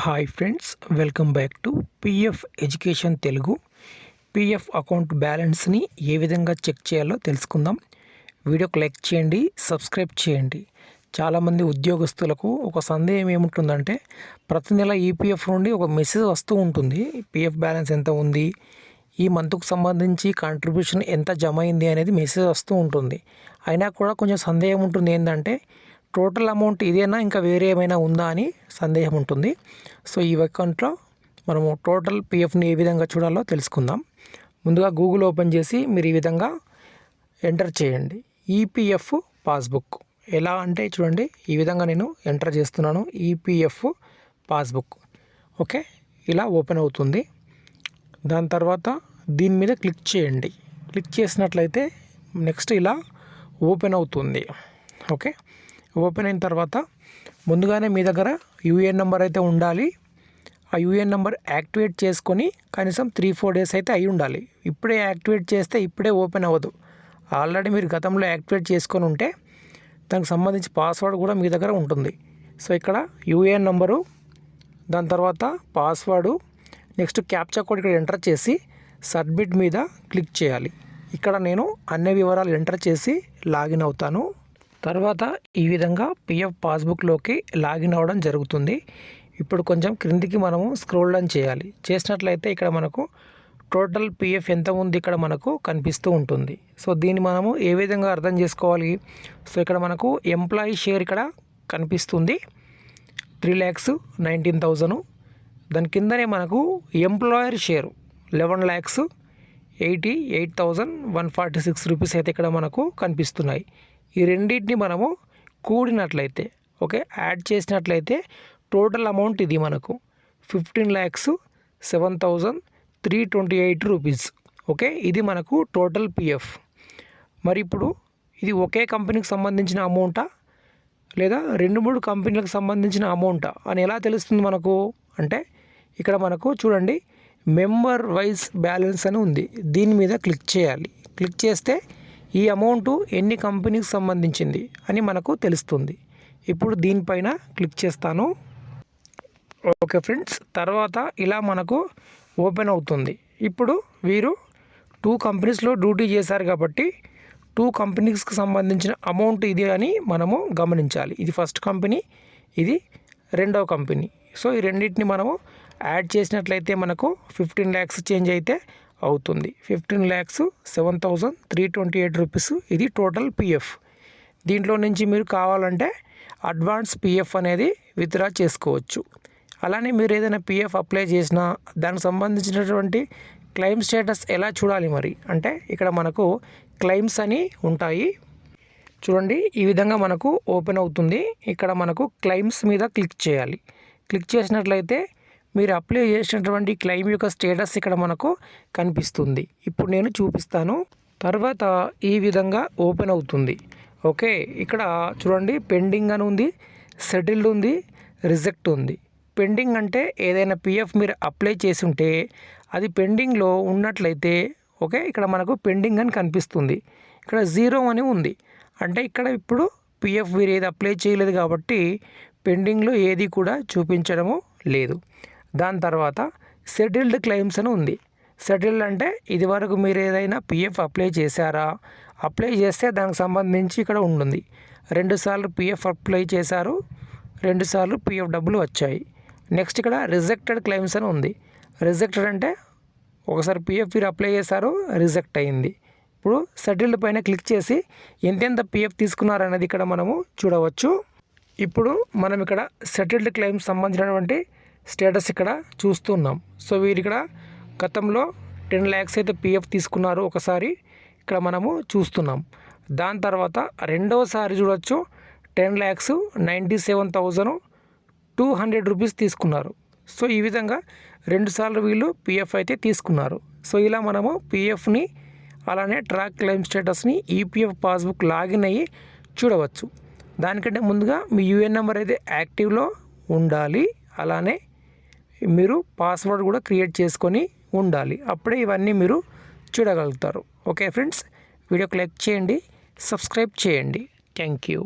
Hi friends, welcome back to PF education Telugu. PF account బ్యాలెన్స్ని ఏ విధంగా చెక్ చేయాలో తెలుసుకుందాం. వీడియోకి లైక్ చేయండి, సబ్స్క్రైబ్ చేయండి. చాలామంది ఉద్యోగస్తులకు ఒక సందేహం ఏముంటుందంటే, ప్రతి నెల ఈపీఎఫ్ నుండి ఒక మెసేజ్ వస్తూ ఉంటుంది. పిఎఫ్ బ్యాలెన్స్ ఎంత ఉంది, ఈ మంత్కు సంబంధించి కాంట్రిబ్యూషన్ ఎంత జమ అయింది అనేది మెసేజ్ వస్తూ ఉంటుంది. అయినా కూడా కొంచెం సందేహం ఉంటుంది. ఏంటంటే టోటల్ అమౌంట్ ఇదేనా, ఇంకా వేరే ఏమైనా ఉందా అని సందేహం ఉంటుంది. సో ఈ అకౌంట్లో మనము టోటల్ పిఎఫ్ని ఏ విధంగా చూడాలో తెలుసుకుందాం. ముందుగా గూగుల్ ఓపెన్ చేసి మీరు ఈ విధంగా ఎంటర్ చేయండి, ఈపీఎఫ్ పాస్బుక్. ఎలా అంటే చూడండి, ఈ విధంగా నేను ఎంటర్ చేస్తున్నాను, ఈపీఎఫ్ పాస్బుక్. ఓకే, ఇలా ఓపెన్ అవుతుంది. దాని తర్వాత దీని మీద క్లిక్ చేయండి. క్లిక్ చేసినట్లయితే నెక్స్ట్ ఇలా ఓపెన్ అవుతుంది. ఓకే, ఓపెన్ అయిన తర్వాత ముందుగానే మీ దగ్గర యూఏఎన్ నెంబర్ అయితే ఉండాలి. ఆ యూఏఎన్ నెంబర్ యాక్టివేట్ చేసుకొని కనీసం 3-4 డేస్ అయితే అయి ఉండాలి. ఇప్పుడే యాక్టివేట్ చేస్తే ఇప్పుడే ఓపెన్ అవ్వదు. ఆల్రెడీ మీరు గతంలో యాక్టివేట్ చేసుకొని ఉంటే దానికి సంబంధించి పాస్వర్డ్ కూడా మీ దగ్గర ఉంటుంది. సో ఇక్కడ యూఏఎన్ నెంబరు, దాని తర్వాత పాస్వర్డు, నెక్స్ట్ క్యాప్చా కోడ్ ఇక్కడ ఎంటర్ చేసి సబ్మిట్ మీద క్లిక్ చేయాలి. ఇక్కడ నేను అన్ని వివరాలు ఎంటర్ చేసి లాగిన్ అవుతాను. తర్వాత ఈ విధంగా పిఎఫ్ పాస్బుక్లోకి లాగిన్ అవ్వడం జరుగుతుంది. ఇప్పుడు కొంచెం క్రిందికి మనము స్క్రోల్ డౌన్ చేయాలి. చేసినట్లయితే ఇక్కడ మనకు టోటల్ పిఎఫ్ ఎంత ఉంది ఇక్కడ మనకు కనిపిస్తూ ఉంటుంది. సో దీన్ని మనము ఏ విధంగా అర్థం చేసుకోవాలి? సో ఇక్కడ మనకు ఎంప్లాయీ షేర్ ఇక్కడ కనిపిస్తుంది 3,19,000. దాని కిందనే మనకు ఎంప్లాయర్ షేర్ 11,88,146 రూపీస్ అయితే ఇక్కడ మనకు కనిపిస్తున్నాయి. ఈ రెండింటిని మనము కూడినట్లయితే, ఓకే, యాడ్ చేసినట్లయితే టోటల్ అమౌంట్ ఇది మనకు 15,07,328 రూపీస్. ఓకే, ఇది మనకు టోటల్ పిఎఫ్. మరి ఇప్పుడు ఇది ఒకే కంపెనీకి సంబంధించిన అమౌంటా లేదా 2-3 కంపెనీలకు సంబంధించిన అమౌంటా అని ఎలా తెలుస్తుంది మనకు? అంటే ఇక్కడ మనకు చూడండి, మెంబర్ వైజ్ బ్యాలెన్స్ అని ఉంది. దీని మీద క్లిక్ చేయాలి. క్లిక్ చేస్తే ఈ అమౌంట్ ఎన్ని కంపెనీకి సంబంధించింది అని మనకు తెలుస్తుంది. ఇప్పుడు దీనిపైన క్లిక్ చేస్తాను. ఓకే ఫ్రెండ్స్, తర్వాత ఇలా మనకు ఓపెన్ అవుతుంది. ఇప్పుడు వీరు 2 కంపెనీస్లో డ్యూటీ చేశారు కాబట్టి 2 కంపెనీస్కి సంబంధించిన అమౌంట్ ఇది అని మనము గమనించాలి. ఇది ఫస్ట్ కంపెనీ, ఇది రెండవ కంపెనీ. సో ఈ రెండింటిని మనము యాడ్ చేసినట్లయితే మనకు 15 lakhs చేంజ్ అయితే అవుతుంది. 15,07,328 రూపీస్ ఇది టోటల్ పిఎఫ్. దీంట్లో నుంచి మీరు కావాలంటే అడ్వాన్స్ పిఎఫ్ అనేది విత్డ్రా చేసుకోవచ్చు. అలానే మీరు ఏదైనా పిఎఫ్ అప్లై చేసినా దానికి సంబంధించినటువంటి క్లెయిమ్ స్టేటస్ ఎలా చూడాలి మరి అంటే, ఇక్కడ మనకు క్లెయిమ్స్ అని ఉంటాయి. చూడండి, ఈ విధంగా మనకు ఓపెన్ అవుతుంది. ఇక్కడ మనకు క్లెయిమ్స్ మీద క్లిక్ చేయాలి. క్లిక్ చేసినట్లయితే మీరు అప్లై చేసినటువంటి క్లెయిమ్ యొక్క స్టేటస్ ఇక్కడ మనకు కనిపిస్తుంది. ఇప్పుడు నేను చూపిస్తాను. తర్వాత ఈ విధంగా ఓపెన్ అవుతుంది. ఓకే, ఇక్కడ చూడండి, పెండింగ్ అని ఉంది, సెటిల్డ్ ఉంది, రిజెక్ట్ ఉంది. పెండింగ్ అంటే ఏదైనా పిఎఫ్ మీరు అప్లై చేసి ఉంటే అది పెండింగ్లో ఉన్నట్లయితే, ఓకే, ఇక్కడ మనకు పెండింగ్ అని కనిపిస్తుంది. ఇక్కడ 0 అని ఉంది, అంటే ఇక్కడ ఇప్పుడు పిఎఫ్ మీరు ఏది అప్లై చేయలేదు కాబట్టి పెండింగ్లో ఏది కూడా చూపించడము లేదు. దాని తర్వాత సెటిల్డ్ క్లెయిమ్స్ అని ఉంది. సెటిల్డ్ అంటే ఇదివరకు మీరు ఏదైనా పిఎఫ్ అప్లై చేశారా, అప్లై చేస్తే దానికి సంబంధించి ఇక్కడ ఉంటుంది. 2 సార్లు పిఎఫ్ అప్లై చేశారు, 2 సార్లు పిఎఫ్ డబ్బులు వచ్చాయి. నెక్స్ట్ ఇక్కడ రిజెక్టెడ్ క్లెయిమ్స్ అని ఉంది. రిజెక్టెడ్ అంటే ఒకసారి పిఎఫ్ మీరు అప్లై చేశారు, రిజెక్ట్ అయింది. ఇప్పుడు సెటిల్డ్ పైన క్లిక్ చేసి ఎంతెంత పిఎఫ్ తీసుకున్నారనేది ఇక్కడ మనము చూడవచ్చు. ఇప్పుడు మనం ఇక్కడ సెటిల్డ్ క్లెయిమ్స్ సంబంధించినటువంటి స్టేటస్ ఇక్కడ చూస్తున్నాం. సో వీరు ఇక్కడ గతంలో 10 lakhs అయితే పిఎఫ్ తీసుకున్నారు ఒకసారి, ఇక్కడ మనము చూస్తున్నాం. దాని తర్వాత రెండవసారి చూడవచ్చు, 10,97,200 రూపీస్ తీసుకున్నారు. సో ఈ విధంగా 2 సార్లు వీళ్ళు పిఎఫ్ అయితే తీసుకున్నారు. సో ఇలా మనము పిఎఫ్ని అలానే ట్రాక్ క్లెయిమ్ స్టేటస్ని ఈపీఎఫ్ పాస్బుక్ లాగిన్ అయ్యి చూడవచ్చు. దానికంటే ముందుగా మీ యూఏఎన్ నెంబర్ అయితే యాక్టివ్లో ఉండాలి. అలానే మీరు పాస్వర్డ్ కూడా క్రియేట్ చేసుకొని ఉండాలి. అప్పుడే ఇవన్నీ మీరు చూడగలుగుతారు. ఓకే ఫ్రెండ్స్, వీడియోకి లైక్ చేయండి, సబ్స్క్రైబ్ చేయండి. Thank you.